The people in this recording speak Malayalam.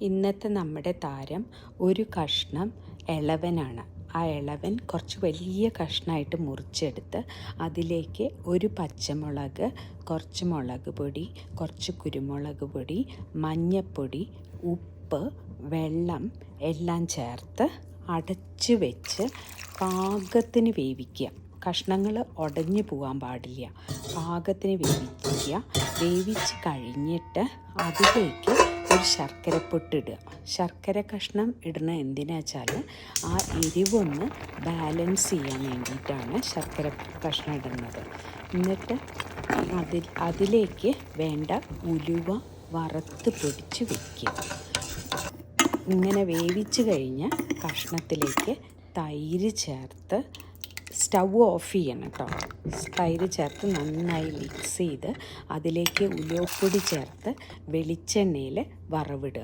ഇന്നത്തെ നമ്മുടെ താരം ഒരു കഷ്ണം ഇളവനാണ്. ആ ഇളവൻ കുറച്ച് വലിയ കഷ്ണമായിട്ട് മുറിച്ചെടുത്ത് അതിലേക്ക് ഒരു പച്ചമുളക്, കുറച്ച് മുളക് പൊടി, കുറച്ച് കുരുമുളക് പൊടി, മഞ്ഞൾപ്പൊടി, ഉപ്പ്, വെള്ളം എല്ലാം ചേർത്ത് അടച്ച് വെച്ച് പാകത്തിന് വേവിക്കുക. കഷ്ണങ്ങൾ ഉടഞ്ഞു പോകാൻ പാടില്ല. പാകത്തിന് വേവിക്കുക. വേവിച്ച് കഴിഞ്ഞിട്ട് അതിലേക്ക് ഒരു ശർക്കരപ്പൊട്ടിടുക. ശർക്കര കഷ്ണം ഇടുന്ന എന്തിനാ വെച്ചാൽ ആ എരിവൊന്ന് ബാലൻസ് ചെയ്യാൻ വേണ്ടിയിട്ടാണ് ശർക്കര കഷ്ണം ഇടുന്നത്. എന്നിട്ട് അതിലേക്ക് വേണ്ട ഉലുവ വറുത്ത് പൊടിച്ച് വയ്ക്കുക. ഇങ്ങനെ വേവിച്ച് കഴിഞ്ഞ കഷ്ണത്തിലേക്ക് തൈര് ചേർത്ത് സ്റ്റൗ ഓഫ് ചെയ്യണം കേട്ടോ. തൈര് ചേർത്ത് നന്നായി മിക്സ് ചെയ്ത് അതിലേക്ക് ഉലുവപ്പൊടി ചേർത്ത് വെളിച്ചെണ്ണയിൽ വറവിടുക.